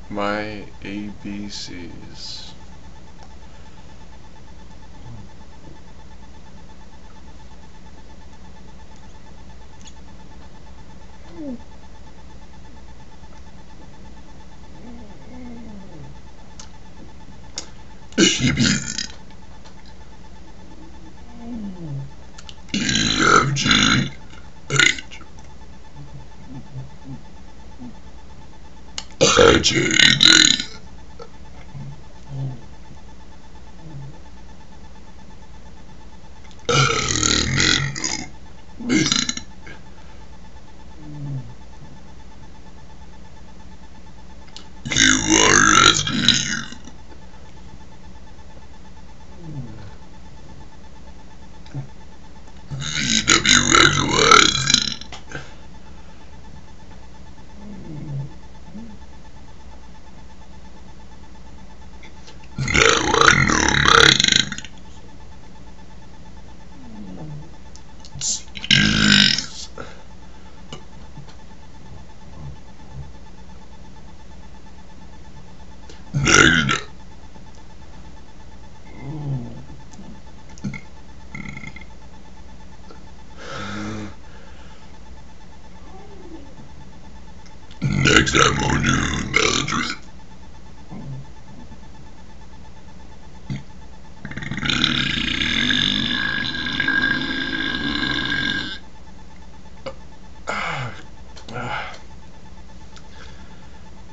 My ABCs. ABC, EFG, H, IJK, B, QRSTU, VWXYZ. Now I know my ABCs. Next up. Next I'm gonna do belch.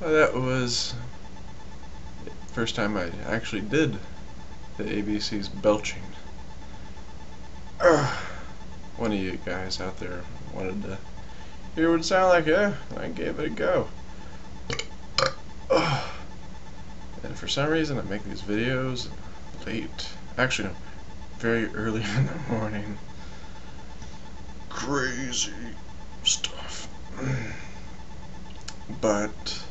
That was the first time I actually did the ABC's belching. One of you guys out there wanted to hear what it sounded like, yeah, I gave it a go. And for some reason I make these videos late. Actually, no, very early in the morning. Crazy stuff. But